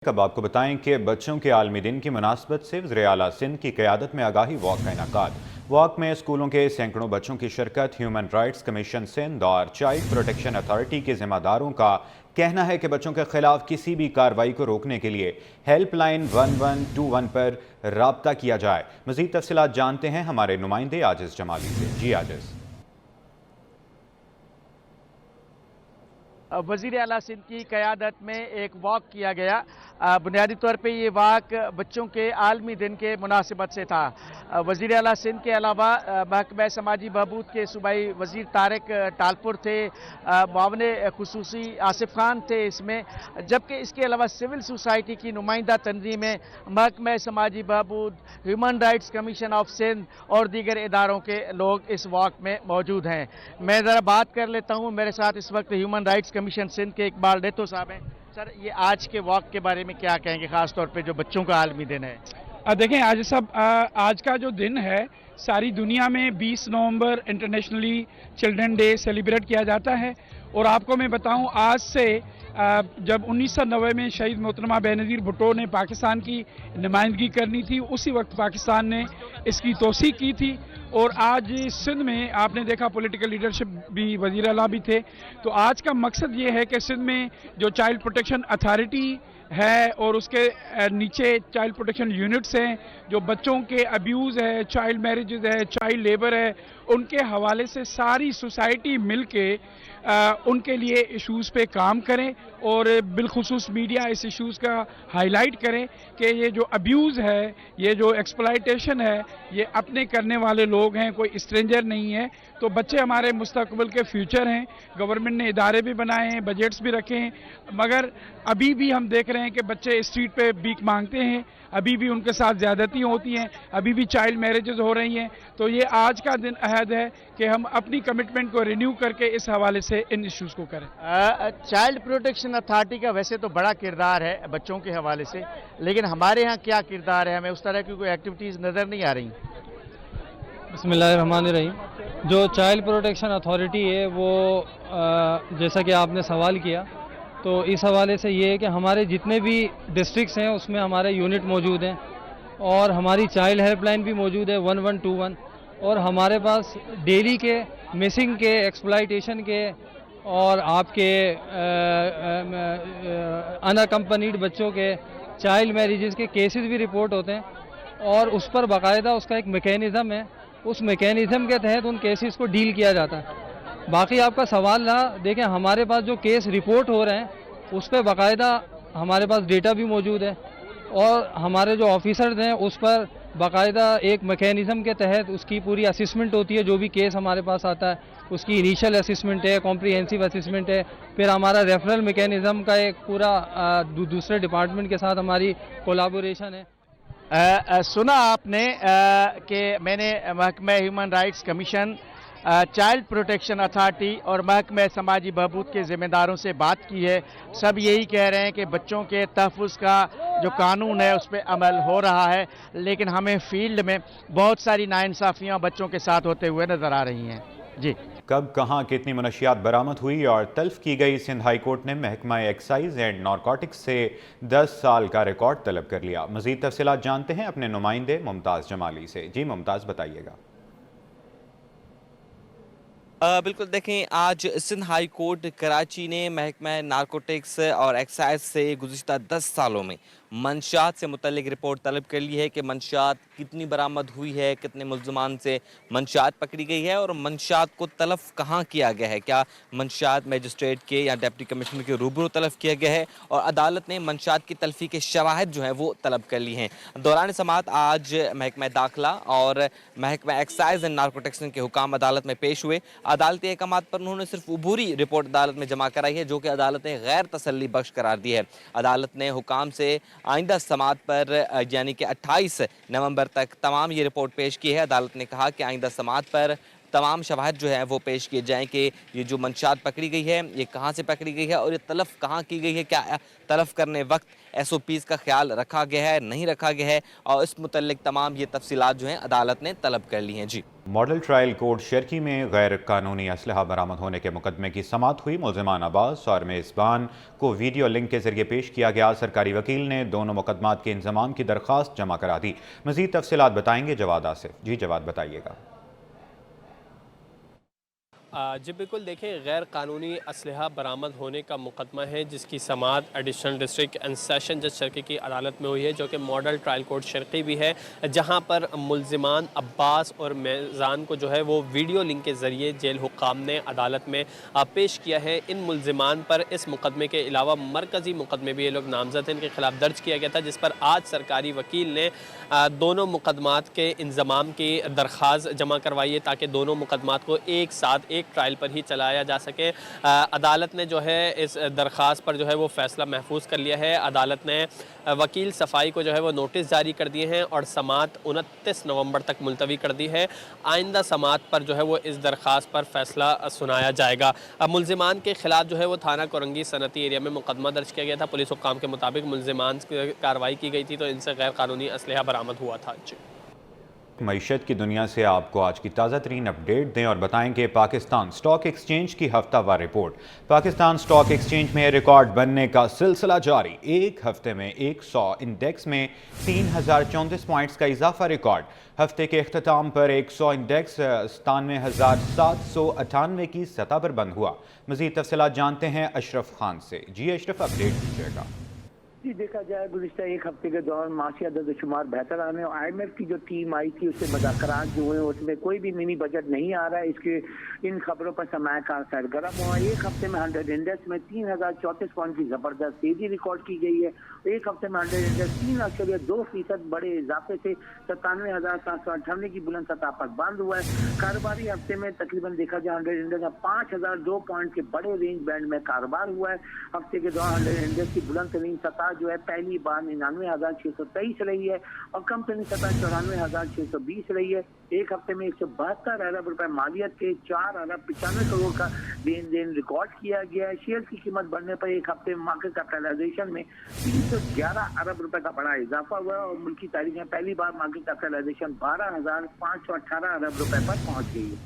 अब आपको बताएं कि बच्चों के आलमी दिन की मुनासबत से वज़ीर-ए-आला सिंध की क़यादत में आगाही वॉक का इनेकाद। वॉक में स्कूलों के सैकड़ों बच्चों की शिरकत। ह्यूमन राइट्स कमीशन सिंध और चाइल्ड प्रोटेक्शन अथॉरिटी के जिम्मेदारों का कहना है कि बच्चों के खिलाफ किसी भी कार्रवाई को रोकने के लिए हेल्पलाइन 1121 पर राब्ता किया जाए। मज़ीद तफसीलात जानते हैं हमारे नुमाइंदे आजिज़ जमाली से। जी आजिज़। वज़ीर आला सिंध की क़यादत में एक वॉक किया गया। बुनियादी तौर पे ये वॉक बच्चों के आलमी दिन के मुनासिबत से था। वज़ीर आला सिंध के अलावा महकमा समाजी बहबूद के सूबाई वज़ीर तारिक टालपुर थे, मुआवन खुसूसी आसिफ खान थे इसमें, जबकि इसके अलावा सिविल सोसाइटी की नुमाइंदा तंजीमें, महकमा समाजी बहबूद, human rights commission of Sindh और दीगर इदारों के लोग इस वॉक में मौजूद हैं। मैं ज़रा बात कर लेता हूँ, मेरे साथ इस वक्त ह्यूमन राइट्स कमीशन सिंध के इकबाल डेतो साहब हैं। सर, ये आज के वॉक के बारे में क्या कहेंगे, खास तौर पे जो बच्चों का आलमी दिन है? देखें, आज का जो दिन है सारी दुनिया में 20 नवंबर इंटरनेशनली चिल्ड्रन डे सेलिब्रेट किया जाता है। और आपको मैं बताऊं, आज से जब 1990 में शहीद मोहतरमा बेनज़ीर भुट्टो ने पाकिस्तान की नुमाइंदगी करनी थी, उसी वक्त पाकिस्तान ने इसकी तोसीक की थी। और आज सिंध में आपने देखा पॉलिटिकल लीडरशिप भी, वज़ीर आला भी थे। तो आज का मकसद ये है कि सिंध में जो चाइल्ड प्रोटेक्शन अथॉरिटी है और उसके नीचे चाइल्ड प्रोटेक्शन यूनिट्स हैं, जो बच्चों के अब्यूज़ है, चाइल्ड मैरिजेज है, चाइल्ड लेबर है, उनके हवाले से सारी सोसाइटी मिल के उनके लिए इश्यूज़ पे काम करें और बिलखुसूस मीडिया इस इश्यूज़ का हाईलाइट करें कि ये जो अब्यूज़ है, ये जो एक्सप्लॉयटेशन है, ये अपने करने वाले लोग हैं, कोई स्ट्रेंजर नहीं है। तो बच्चे हमारे मुस्तकबिल के फ्यूचर हैं। गवर्नमेंट ने इदारे भी बनाए हैं, बजट्स भी रखे हैं, मगर अभी भी हम देख रहे हैं कि बच्चे स्ट्रीट पे भीख मांगते हैं, अभी भी उनके साथ ज़्यादती होती हैं, अभी भी चाइल्ड मैरिजेज हो रही हैं। तो ये आज का दिन अहद है कि हम अपनी कमिटमेंट को रिन्यू करके इस हवाले से इन इश्यूज़ को करें। चाइल्ड प्रोटेक्शन अथॉरिटी का वैसे तो बड़ा किरदार है बच्चों के हवाले से, लेकिन हमारे यहाँ क्या किरदार है? हमें उस तरह की कोई एक्टिविटीज़ नज़र नहीं आ रही। बिस्मिल्लाहिर्रहमानिर्रहीम। जो चाइल्ड प्रोटेक्शन अथॉरिटी है वो जैसा कि आपने सवाल किया, तो इस हवाले से ये है कि हमारे जितने भी डिस्ट्रिक्ट्स हैं उसमें हमारे यूनिट मौजूद हैं और हमारी चाइल्ड हेल्पलाइन भी मौजूद है 1121। और हमारे पास डेली के मिसिंग के, एक्सप्लॉयटेशन के और आपके अनअकम्पनीड बच्चों के, चाइल्ड मैरिजेस के केसेस भी रिपोर्ट होते हैं और उस पर बाकायदा उसका एक मैकेनिज़्म है। उस मैकेनिज़्म के तहत उन केसेस को डील किया जाता है। बाकी आपका सवाल रहा, देखें हमारे पास जो केस रिपोर्ट हो रहे हैं उस पर बाकायदा हमारे पास डेटा भी मौजूद है और हमारे जो ऑफिसर्स हैं उस पर बाकायदा एक मैकेनिज़्म के तहत उसकी पूरी असिसमेंट होती है। जो भी केस हमारे पास आता है उसकी इनिशियल असिसमेंट है, कॉम्प्रिहेंसिव असिसमेंट है, फिर हमारा रेफरल मैकेनिज़्म का एक पूरा दूसरे डिपार्टमेंट के साथ हमारी कोलाबोरेशन है। सुना आपने कि मैंने महकमा human rights commission, child protection authority और महकमा समाजी बहबूद के ज़िम्मेदारों से बात की है। सब यही कह रहे हैं कि बच्चों के तहफ़्फ़ुज़ का जो कानून है उस पर अमल हो रहा है, लेकिन हमें फील्ड में बहुत सारी नाइंसाफ़ियाँ बच्चों के साथ होते हुए नज़र आ रही हैं। जी, कब कहाँ कितनी मनशियात बरामद हुई और तल्फ की गई, सिंध हाई कोर्ट ने महकमा एक्साइज एंड नारकोटिक्स से 10 साल का रिकॉर्ड तलब कर लिया। मज़ीद तफसीलात जानते हैं अपने नुमाइंदे मुमताज़ जमाली से। जी मुमताज़, बताइएगा। बिल्कुल, देखें आज सिंध हाई कोर्ट कराची ने महकमा नारकोटिक्स और एक्साइज से गुज़िश्ता 10 सालों में मंशियात से मुतल्लिक रिपोर्ट तलब कर ली है कि मंशियात कितनी बरामद हुई है, कितने मुल्ज़मान से मंशियात पकड़ी गई है और मंशियात को तलफ़ कहाँ किया गया है, क्या मंशियात मजिस्ट्रेट के या डिप्टी कमिश्नर के रूबरू तलफ़ किया गया है, और अदालत ने मंशियात की तलफ़ी के शवाहिद जो हैं वो तलब कर ली हैं। दौरान समाअत आज महकमा दाखिला और महकमा एक्साइज एंड नारकोटिक्स के हुकाम अदालत में पेश हुए। अदालती अहकामात पर उन्होंने सिर्फ अबूरी रिपोर्ट अदालत में जमा कराई है, जो कि अदालत ने गैर तसल्ली बख्श करार दी है। अदालत ने हुकाम से आइंदा समाअत पर यानी कि 28 नवंबर तक तमाम ये रिपोर्ट पेश की है। अदालत ने कहा कि आइंदा समाअत पर तमाम शवाहद जो है वो पेश किए जाएँ कि ये जो मंशात पकड़ी गई है ये कहाँ से पकड़ी गई है और ये तलफ़ कहाँ की गई है, क्या तलफ़ करने वक्त SOPs का ख्याल रखा गया है, नहीं रखा गया है, और इस मुतल्लिक तमाम ये तफसीलात जो हैं अदालत ने तलब कर ली हैं। जी, मॉडल ट्रायल कोर्ट शर्की में गैर कानूनी असलहा बरामद होने के मुकदमे की समाअत हुई। मुल्ज़िमान अब्बास और मेज़बान को वीडियो लिंक के जरिए पेश किया गया। सरकारी वकील ने दोनों मुकदमात के इंज़माम की दरख्वास्त जमा करा दी। मज़ीद तफसीलात बताएंगे जवाद आसिफ। जी जवाद, बताइएगा। जी बिल्कुल, देखिए गैर कानूनी असलहा बरामद होने का मुकदमा है जिसकी समाअत एडिशनल डिस्ट्रिक्ट एंड सेशन जज शर्की की अदालत में हुई है, जो कि मॉडल ट्रायल कोर्ट शर्की भी है, जहां पर मुल्ज़िमान अब्बास और मेज़ान को जो है वो वीडियो लिंक के ज़रिए जेल हुक्काम ने अदालत में पेश किया है। इन मुल्ज़िमान पर इस मुकदमे के अलावा मरकज़ी मुकदमे भी ये लोग नामज़द हैं, इनके खिलाफ दर्ज किया गया था, जिस पर आज सरकारी वकील ने दोनों मुकदमात के इंज़माम की दरख्वास्त जमा करवाई है ताकि दोनों मुकदमात को एक साथ एक ट्रायल पर ही चलाया जा सके। अदालत ने जो है इस दरख्वास्त पर जो है वो फ़ैसला महफूज कर लिया है। अदालत ने वकील सफ़ाई को जो है वो नोटिस जारी कर दिए हैं और समाअत 29 नवंबर तक मुलतवी कर दी है। आइंदा समाअत पर जो है वो इस दरख्वास्त पर फ़ैसला सुनाया जाएगा। मुल्ज़िमान के ख़िलाफ़ जो है वो थाना कोरंगी सनती एरिया में मुकदमा दर्ज किया गया था। पुलिस हुक्काम के मुताबिक मुल्ज़िमान की कार्रवाई की गई थी तो इनसे गैर कानूनी असलहा बरामद हुआ था। जी, मईशत की दुनिया से आपको आज की ताज़ा तरीन अपडेट दें और बताएं कि पाकिस्तान स्टॉक एक्सचेंज की हफ्तावार रिपोर्ट। पाकिस्तान स्टॉक एक्सचेंज में रिकॉर्ड बनने का सिलसिला जारी। एक हफ्ते में 100 इंडेक्स में 3034 पॉइंट्स का इजाफा रिकॉर्ड। हफ्ते के अख्ताम पर 100 इंडेक्स 97,798 की सतह पर बंद हुआ। मज़ीद तफसीलात जानते हैं अशरफ खान से। जी अशरफ, अपडेट दीजिएगा। जी, देखा जाए गुज़िश्ता एक हफ्ते के दौरान माशी अदद-ओ-शुमार बेहतर आने और IMF की जो टीम आई थी उससे मुज़ाकरात जो हुए उसमें कोई भी मिनी बजट नहीं आ रहा है। इसके इन खबरों पर सरमायाकार सरगर्म हुआ। एक हफ्ते में 100 इंडेक्स में 3034 पॉइंट की ज़बरदस्त तेजी रिकॉर्ड की गई है। एक हफ्ते में 100 इंडेक्स 3.2% बड़े इजाफे से 97,798 की बुलंद सतह पर बंद हुआ है। कारोबारी हफ्ते में तकरीबन देखा जाए 100 इंडेक्स में 5002 पॉइंट के बड़े रेंज बैंड में कारोबार हुआ है। हफ्ते के दौरान 100 इंडेक्स की बुलंद तरीन सतह जो है पहली बार 99,623 रही है और कम तरीन सतह 94,620 रही है। एक हफ्ते में 172 अरब रुपए मालियत के 4 अरब 95 करोड़ का लेन देन रिकॉर्ड किया गया है। शेयर की कीमत बढ़ने पर एक हफ्ते में मार्केट कैपिटलाइजेशन में 311 अरब रुपए का बड़ा इजाफा हुआ और मुल्की तारीख में पहली बार मार्केट कैपिटलाइजेशन 12,518 अरब रुपए पर पहुंच गई है।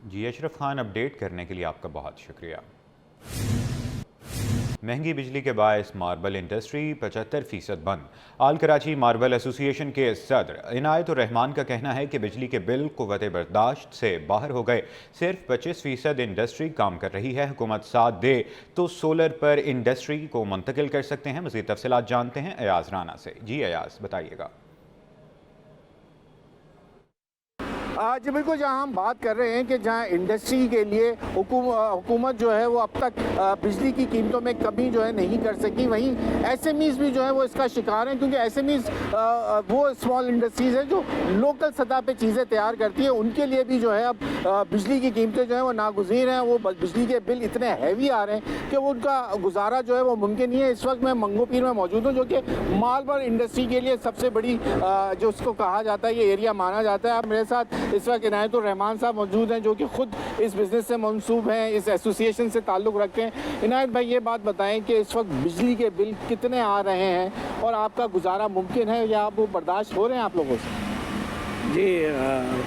जी अशरफ खान, अपडेट करने के लिए आपका बहुत शुक्रिया। महंगी बिजली के बायस मार्बल इंडस्ट्री 75% बंद। आल कराची मार्बल एसोसिएशन के सदर इनायतुर रहमान का कहना है कि बिजली के बिल कुव्वते बर्दाश्त से बाहर हो गए। सिर्फ 25% इंडस्ट्री काम कर रही है। हुकूमत साथ दे तो सोलर पर इंडस्ट्री को मुंतकिल कर सकते हैं। मज़ीद तफसीलात जानते हैं अयाज राना से। जी अयाज, बताइएगा। जी बिल्कुल, जहां हम बात कर रहे हैं कि जहां इंडस्ट्री के लिए हुकूमत जो है वो अब तक बिजली की कीमतों में कमी जो है नहीं कर सकी, वहीं SMEs भी जो है वो इसका शिकार हैं, क्योंकि SMEs वो स्मॉल इंडस्ट्रीज़ हैं जो लोकल सतह पे चीज़ें तैयार करती हैं। उनके लिए भी जो है अब बिजली की कीमतें जो है वो नागुज़ीर हैं। वो बिजली के बिल इतने हैवी आ रहे हैं कि वो उनका गुजारा जो है वो मुमकिन नहीं है। इस वक्त मैं मंगोपीर में मौजूद हूँ, जो कि मार्बल इंडस्ट्री के लिए सबसे बड़ी जो उसको कहा जाता है ये एरिया माना जाता है। अब मेरे साथ इस वक्त इनायतुर रहमान साहब मौजूद हैं, जो कि खुद इस बिज़नेस से मंसूब हैं, इस एसोसिएशन से ताल्लुक़ रखते हैं। इनायत भाई, ये बात बताएं कि इस वक्त बिजली के बिल कितने आ रहे हैं और आपका गुजारा मुमकिन है या वो बर्दाश्त हो रहे हैं आप लोगों से? जी,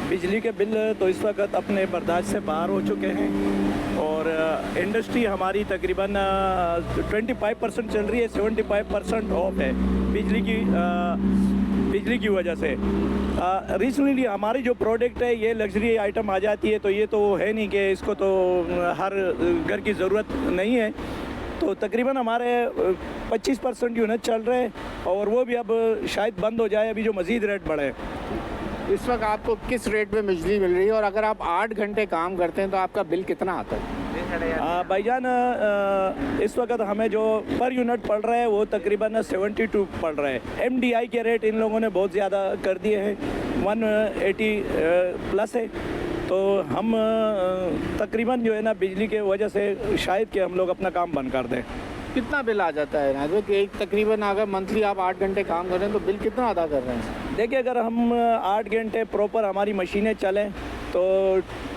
बिजली के बिल तो इस वक्त अपने बर्दाश्त से बाहर हो चुके हैं और इंडस्ट्री हमारी तकरीबन 25% चल रही है। 75% ऑफ है बिजली की वजह से। रिसेंटली हमारी जो प्रोडक्ट है ये लग्जरी आइटम आ जाती है, तो ये तो है नहीं कि इसको तो हर घर की ज़रूरत नहीं है। तो तकरीबन हमारे 25% यूनिट चल रहे हैं और वो भी अब शायद बंद हो जाए, अभी जो मज़ीद रेट बढ़े। इस वक्त आपको किस रेट पे बिजली मिल रही है और अगर आप 8 घंटे काम करते हैं तो आपका बिल कितना आता है? भाईजान, इस वक्त हमें जो पर यूनिट पड़ रहा है वो तकरीबन 72 पड़ रहा है। MDI के रेट इन लोगों ने बहुत ज़्यादा कर दिए हैं, 180 प्लस है। तो हम तकरीबन जो है ना बिजली के वजह से शायद कि हम लोग अपना काम बंद कर दें। कितना बिल आ जाता है ना? एक तकरीबन अगर मंथली आप 8 घंटे काम कर रहे हैं तो बिल कितना अदा कर रहे हैं? देखिए, अगर हम 8 घंटे प्रॉपर हमारी मशीनें चलें तो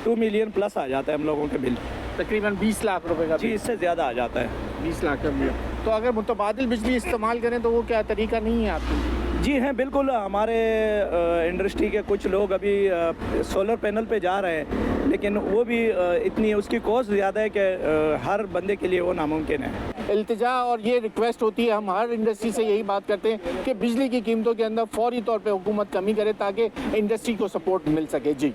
2 मिलियन प्लस आ जाता है हम लोगों के बिल। तकरीबन 20 लाख रुपए का जी, इससे ज़्यादा आ जाता है। 20 लाख का बिल। तो अगर मुतबादिल बिजली इस्तेमाल करें तो वो क्या तरीका नहीं है आपकी? जी हैं, बिल्कुल। हमारे इंडस्ट्री के कुछ लोग अभी सोलर पैनल पे जा रहे हैं, लेकिन वो भी इतनी उसकी कॉस्ट ज़्यादा है कि हर बंदे के लिए वो नामुमकिन है। इल्तिजा और ये रिक्वेस्ट होती है, हम हर इंडस्ट्री से यही बात करते हैं कि बिजली की कीमतों के अंदर फौरी तौर पे हुकूमत कमी करे ताकि इंडस्ट्री को सपोर्ट मिल सके। जी।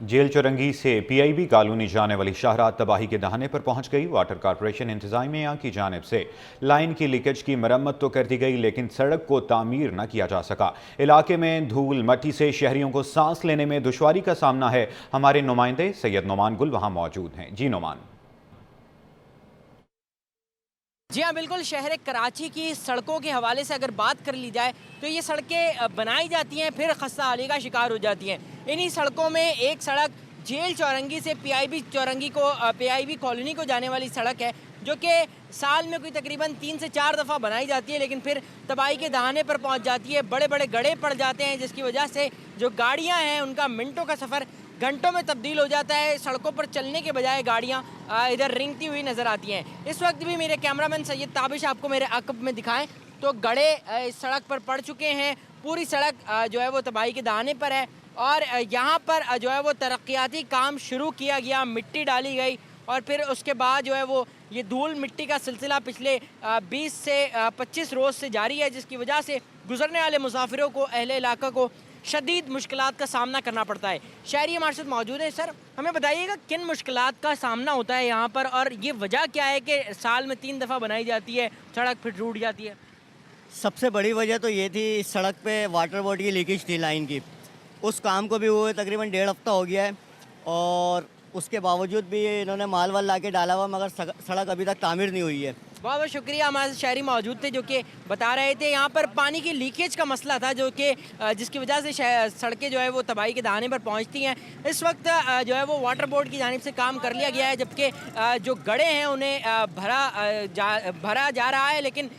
जेल चौरंगी से पीआईबी कॉलोनी जाने वाली शाहराह तबाही के दहाने पर पहुंच गई। वाटर कॉरपोरेशन इंतजामिया की जानिब से लाइन की लीकेज की मरम्मत तो कर दी गई, लेकिन सड़क को तामीर न किया जा सका। इलाके में धूल मट्टी से शहरियों को सांस लेने में दुश्वारी का सामना है। हमारे नुमाइंदे सैयद नोमान गुल वहां मौजूद हैं। जी नोमान। जी हाँ, बिल्कुल। शहर कराची की सड़कों के हवाले से अगर बात कर ली जाए तो ये सड़कें बनाई जाती हैं फिर खस्ता हाली का शिकार हो जाती हैं। इन्हीं सड़कों में एक सड़क जेल चौरंगी से पीआईबी कॉलोनी को जाने वाली सड़क है, जो कि साल में कोई तकरीबन 3 से 4 दफ़ा बनाई जाती है, लेकिन फिर तबाही के दहाने पर पहुंच जाती है। बड़े बड़े गड्ढे पड़ जाते हैं, जिसकी वजह से जो गाड़ियां हैं उनका मिनटों का सफ़र घंटों में तब्दील हो जाता है। सड़कों पर चलने के बजाय गाड़ियां इधर रिंगती हुई नज़र आती हैं। इस वक्त भी मेरे कैमरामैन सैयद ताबिश आपको मेरे अकब में दिखाएं तो गड्ढे इस सड़क पर पड़ चुके हैं। पूरी सड़क जो है वो तबाही के दहाने पर है और यहाँ पर जो है वो तरक्याती काम शुरू किया गया, मिट्टी डाली गई और फिर उसके बाद जो है वो ये धूल मिट्टी का सिलसिला पिछले 20 से 25 रोज़ से जारी है, जिसकी वजह से गुजरने वाले मुसाफिरों को, अहले इलाका को शदीद मुश्किलात का सामना करना पड़ता है। शहरी हमारे साथ मौजूद है। सर, हमें बताइएगा किन मुश्किलात का सामना होता है यहाँ पर और ये वजह क्या है कि साल में 3 दफ़ा बनाई जाती है सड़क फिर टूट जाती है? सबसे बड़ी वजह तो ये थी, इस सड़क पे वाटर बोर्ड की लीकेज थी लाइन की। उस काम को भी हुए तकरीबन 1.5 हफ्ता हो गया है और उसके बावजूद भी इन्होंने माल वाल ला के डाला हुआ, मगर सड़क अभी तक तामीर नहीं हुई है। बहुत बहुत शुक्रिया। हमारे शहरी मौजूद थे जो कि बता रहे थे यहाँ पर पानी की लीकेज का मसला था, जो कि जिसकी वजह से सड़कें जो है वो तबाही के दहाने पर पहुँचती हैं। इस वक्त जो है वो वाटर बोर्ड की जानिब से काम कर लिया गया है, जबकि जो गड्ढे हैं उन्हें भरा जा रहा है, लेकिन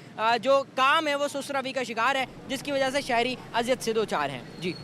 जो काम है वो सुस्त रवि का शिकार है, जिसकी वजह से शहरी अजियत से दो चार हैं। जी।